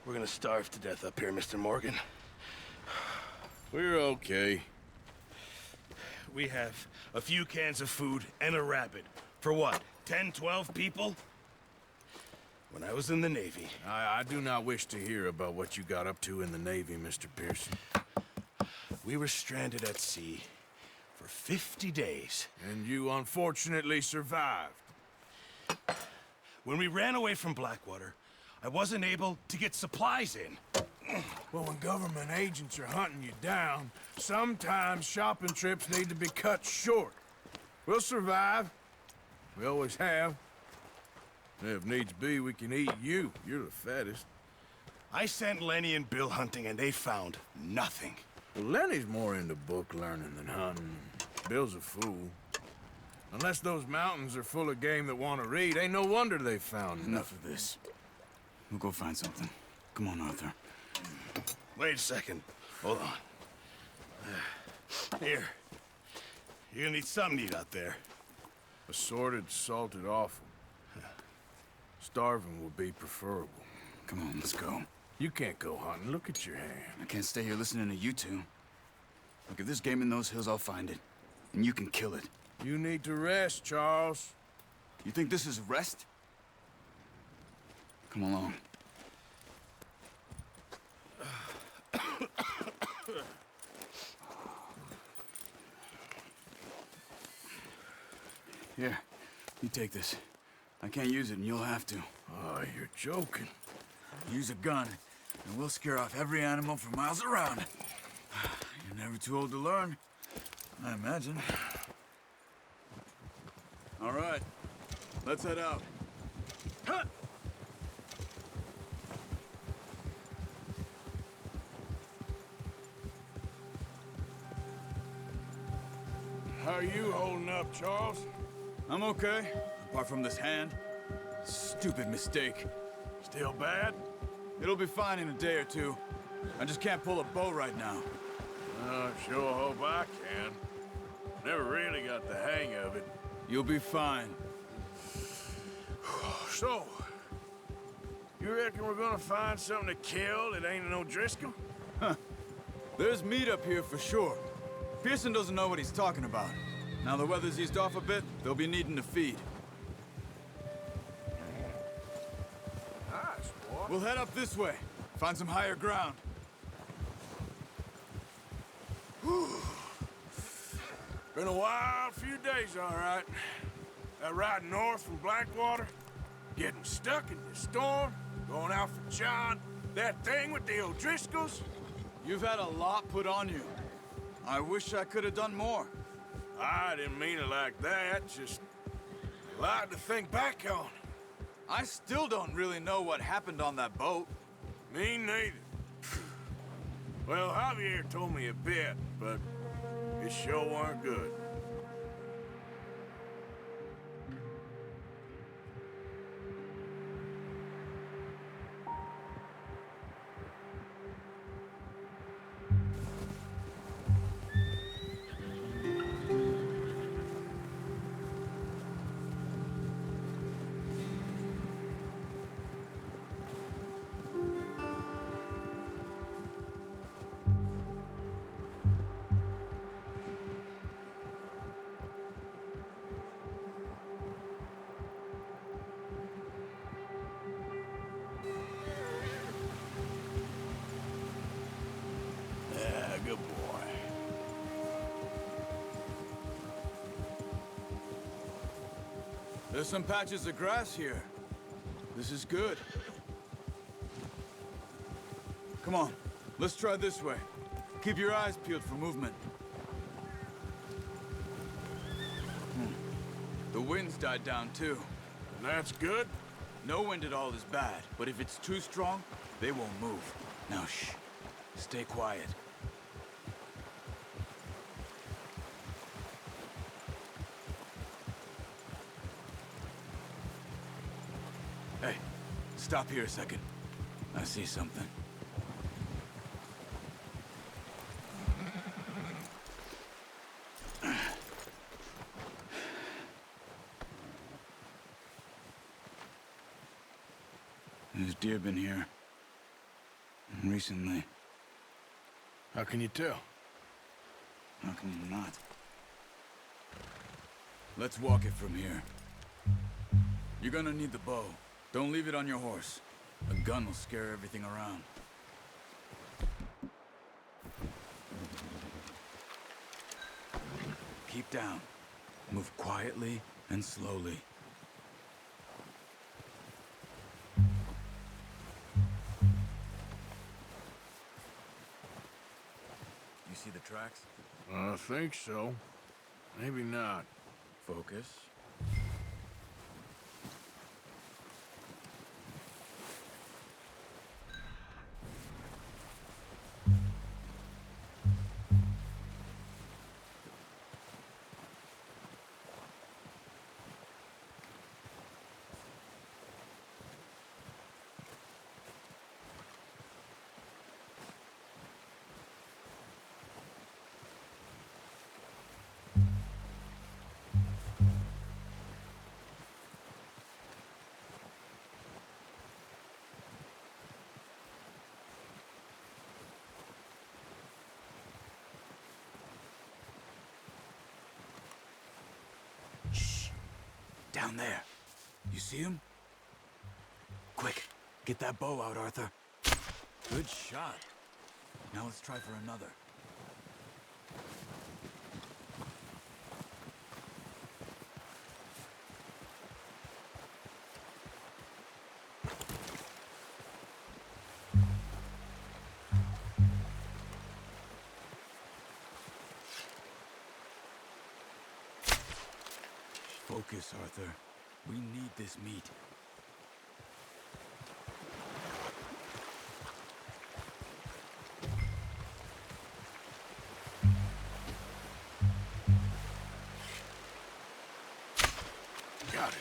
We're gonna starve to death up here, Mr. Morgan. We're okay. We have a few cans of food and a rabbit. For what, 10, 12 people? When I was in the Navy... I do not wish to hear about what you got up to in the Navy, Mr. Pearson. We were stranded at sea for 50 days. And you unfortunately survived. When we ran away from Blackwater, I wasn't able to get supplies in. Well, when government agents are hunting you down, sometimes shopping trips need to be cut short. We'll survive. We always have. And if needs be, we can eat you. You're the fattest. I sent Lenny and Bill hunting, and they found nothing. Well, Lenny's more into book learning than hunting. Bill's a fool. Unless those mountains are full of game that want to read, ain't no wonder they found Enough of this. We'll go find something. Come on, Arthur. Wait a second. Hold on. Here. You're gonna need something to eat out there. Assorted, salted offal. Starving will be preferable. Come on, let's go. You can't go hunting. Look at your hand. I can't stay here listening to you two. Look, if there's game in those hills, I'll find it. And you can kill it. You need to rest, Charles. You think this is rest? Come along. Here, you take this. I can't use it, and you'll have to. Oh, you're joking. Use a gun, and we'll scare off every animal for miles around. You're never too old to learn, I imagine. All right, let's head out. Huh! How are you holding up, Charles? I'm okay, apart from this hand. Stupid mistake. Still bad? It'll be fine in a day or two. I just can't pull a bow right now. Sure hope I can. Never really got the hang of it. You'll be fine. So, you reckon we're gonna find something to kill that ain't no Driscoll? There's meat up here for sure. Pearson doesn't know what he's talking about. Now the weather's eased off a bit, they'll be needing to feed. Nice, boy. We'll head up this way. Find some higher ground. Been a wild few days, all right. That ride north from Blackwater, getting stuck in the storm, going out for John, that thing with the O'Driscolls. You've had a lot put on you. I wish I could have done more. I didn't mean it like that, just a lot to think back on. I still don't really know what happened on that boat. Me neither. Well, Javier told me a bit, but it sure weren't good. Yeah, good boy. There's some patches of grass here. This is good. Come on, let's try this way. Keep your eyes peeled for movement. The wind's died down too. That's good. No wind at all is bad, but if it's too strong, they won't move. Now shh, stay quiet. Hey, stop here a second. I see something. There's deer been here. Recently. How can you tell? How can you not? Let's walk it from here. You're gonna need the bow. Don't leave it on your horse. A gun will scare everything around. Keep down. Move quietly and slowly. You see the tracks? I think so. Maybe not. Focus. Down there. You see him? Quick, get that bow out, Arthur. Good shot. Now let's try for another. Focus, Arthur. We need this meat. Got it.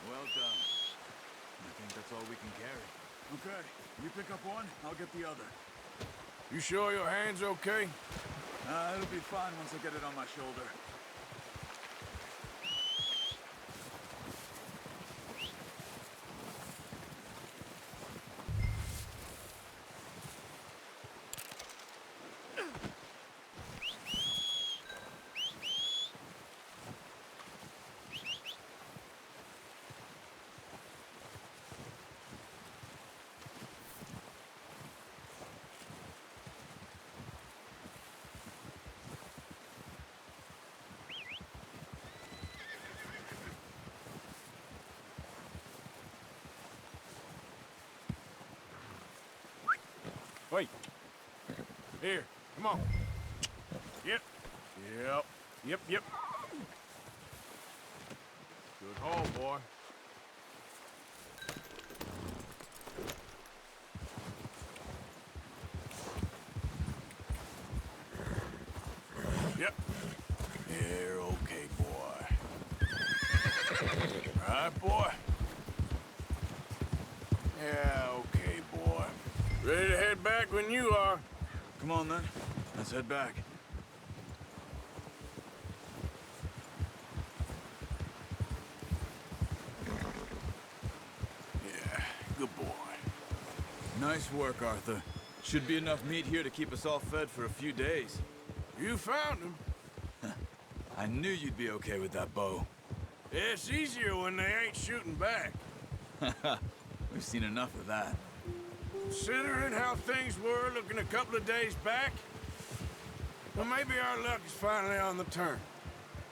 Well done. I think that's all we can carry. Okay, you pick up one, I'll get the other. You sure your hand's okay? It'll be fine once I get it on my shoulder. Wait. Here, come on. Yep. Yep. Good haul, boy. Yep. You're okay, boy. Right, boy? Yeah, okay, boy. Ready to head back when you are. Come on, then. Let's head back. Yeah, good boy. Nice work, Arthur. Should be enough meat here to keep us all fed for a few days. You found him. I knew you'd be okay with that bow. It's easier when they ain't shooting back. We've seen enough of that. Considering how things were looking a couple of days back, well, maybe our luck is finally on the turn.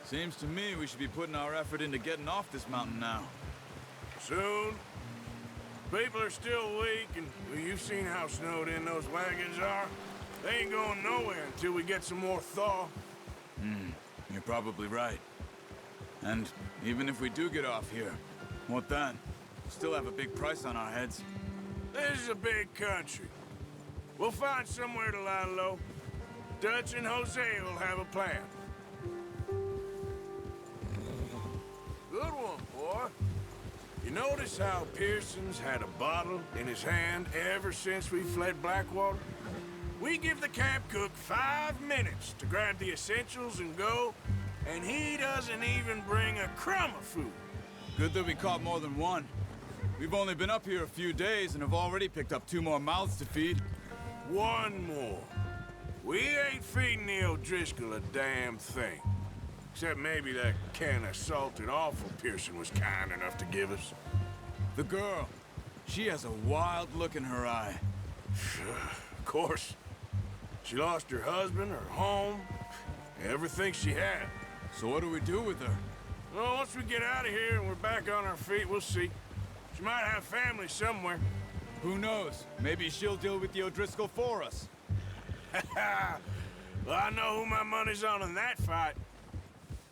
Seems to me we should be putting our effort into getting off this mountain now. Soon. People are still weak, and well, you've seen how snowed in those wagons are. They ain't going nowhere until we get some more thaw. You're probably right. And even if we do get off here, what then? Still have a big price on our heads. This is a big country. We'll find somewhere to lie low. Dutch and Jose will have a plan. Good one, boy. You notice how Pearson's had a bottle in his hand ever since we fled Blackwater? We give the camp cook 5 minutes to grab the essentials and go, and he doesn't even bring a crumb of food. Good that we caught more than one. We've only been up here a few days and have already picked up 2 more mouths to feed. One more. We ain't feeding the O'Driscoll a damn thing. Except maybe that can of salted offal Pearson was kind enough to give us. The girl, she has a wild look in her eye. Of course. She lost her husband, her home, everything she had. So what do we do with her? Well, once we get out of here and we're back on our feet, we'll see. She might have family somewhere. Who knows? Maybe she'll deal with the O'Driscoll for us. Well, I know who my money's on in that fight.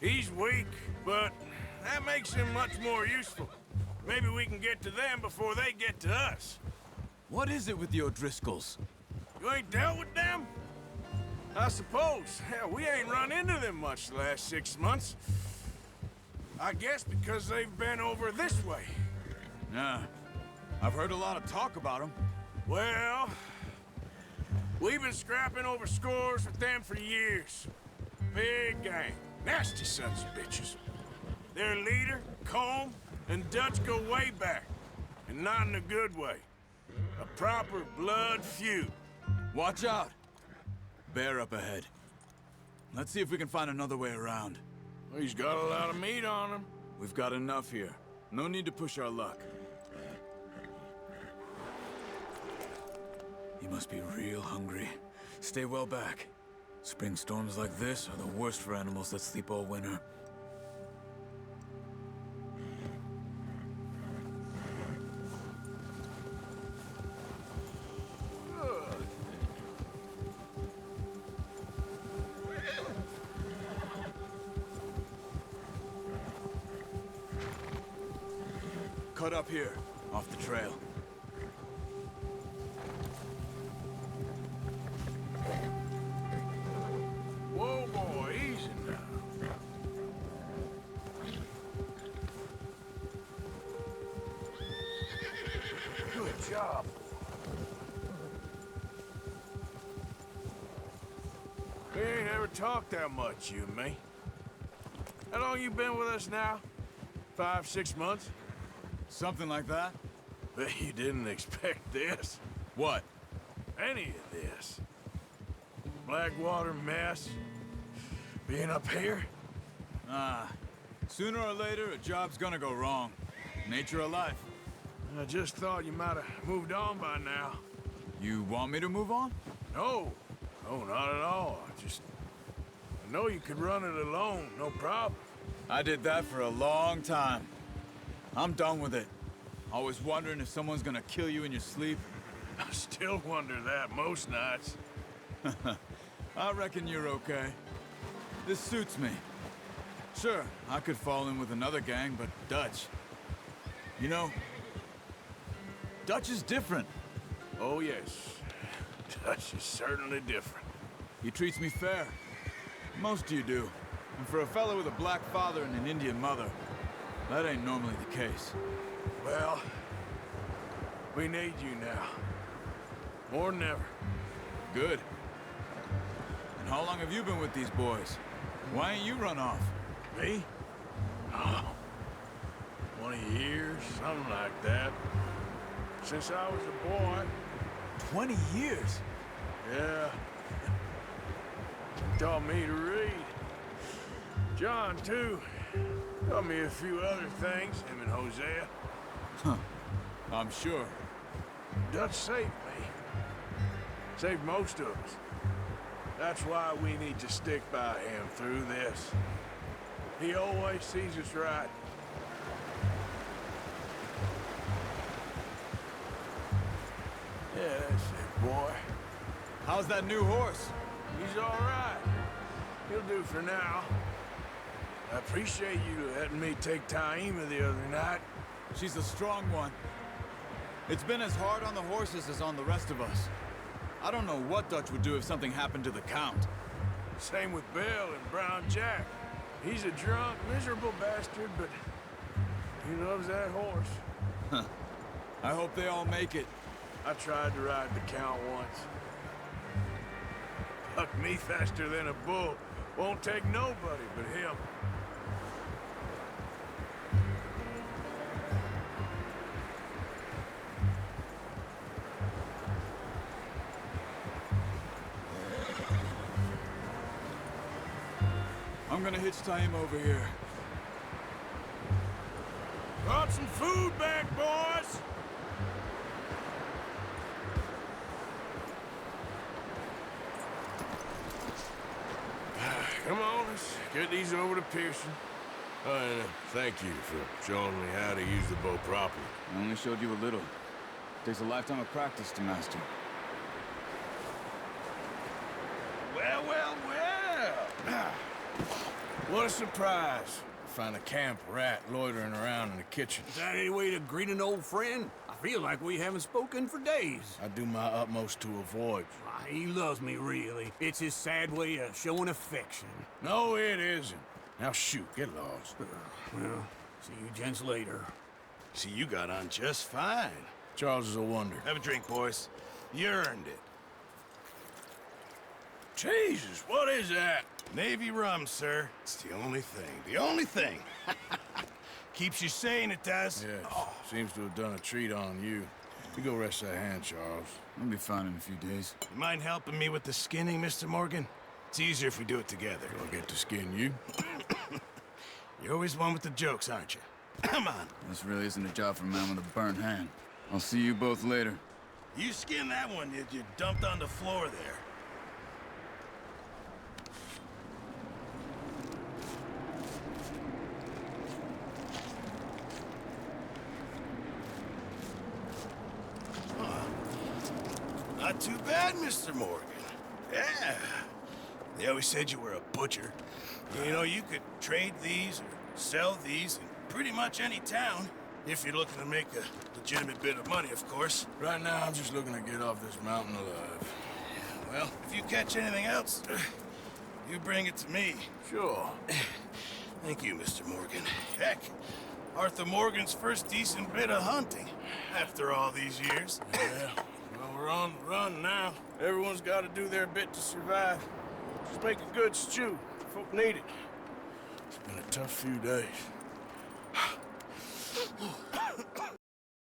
He's weak, but that makes him much more useful. Maybe we can get to them before they get to us. What is it with the O'Driscolls? You ain't dealt with them? I suppose. Hell, we ain't run into them much the last 6 months. I guess because they've been over this way. Yeah, I've heard a lot of talk about them. Well, we've been scrapping over scores with them for years. Big gang. Nasty sons of bitches. Their leader, Combe, and Dutch go way back. And not in a good way. A proper blood feud. Watch out! Bear up ahead. Let's see if we can find another way around. Well, he's got a lot of meat on him. We've got enough here. No need to push our luck. He must be real hungry. Stay well back. Spring storms like this are the worst for animals that sleep all winter. Cut up here, off the trail. Whoa, boy, easy now. Good job. We ain't ever talked that much, you and me. How long you been with us now? 5, 6 months? Something like that? Bet you didn't expect this. What? Any of this. Blackwater mess. Being up here? Sooner or later, a job's gonna go wrong. Nature of life. I just thought you might have moved on by now. You want me to move on? No. No, not at all. I know you could run it alone, no problem. I did that for a long time. I'm done with it. Always wondering if someone's gonna kill you in your sleep. I still wonder that most nights. I reckon you're okay. This suits me. Sure, I could fall in with another gang, but Dutch... You know, Dutch is different. Oh, yes. Dutch is certainly different. He treats me fair. Most of you do. And for a fellow with a black father and an Indian mother, that ain't normally the case. Well, we need you now. More than ever. Good. And how long have you been with these boys? Why ain't you run off? Me? Oh, 20 years, something like that. Since I was a boy. 20 years? Yeah. Taught me to read. John, too. Taught me a few other things, him and Hosea. Huh. I'm sure. Dutch saved me. Saved most of us. That's why we need to stick by him through this. He always sees us right. Yeah, that's it, boy. How's that new horse? He's all right. He'll do for now. I appreciate you letting me take Taima the other night. She's a strong one. It's been as hard on the horses as on the rest of us. I don't know what Dutch would do if something happened to the Count. Same with Bill and Brown Jack. He's a drunk, miserable bastard, but he loves that horse. Huh. I hope they all make it. I tried to ride the Count once. Bucked me faster than a bull. Won't take nobody but him. I'm gonna hitch tie him over here. Brought some food back, boys! Come on, let's get these over to Pearson. And thank you for showing me how to use the bow properly. I only showed you a little. Takes a lifetime of practice to master. Well, well, well. What a surprise. Find a camp rat loitering around in the kitchen. Is that any way to greet an old friend? I feel like we haven't spoken for days. I do my utmost to avoid you. Why, he loves me, really. It's his sad way of showing affection. No, it isn't. Now shoot, get lost. Well, see you gents later. See, you got on just fine. Charles is a wonder. Have a drink, boys. You earned it. Jesus, what is that? Navy rum, sir. It's the only thing. The only thing. Keeps you sane, it does. Yes, seems to have done a treat on you. You go rest that hand, Charles. I'll be fine in a few days. You mind helping me with the skinning, Mr. Morgan? It's easier if we do it together. I'll get to skin you. You're always one with the jokes, aren't you? Come on. This really isn't a job for a man with a burnt hand. I'll see you both later. You skinned that one, did you? Dumped on the floor there. Not too bad, Mr. Morgan. Yeah. They always said you were a butcher. You know, you could trade these or sell these in pretty much any town. If you're looking to make a legitimate bit of money, of course. Right now, I'm just looking to get off this mountain alive. Well, if you catch anything else, you bring it to me. Sure. Thank you, Mr. Morgan. Heck, Arthur Morgan's first decent bit of hunting after all these years. Yeah. Well, we're on the run now. Everyone's got to do their bit to survive. Just make a good stew. Folk need it. It's been a tough few days.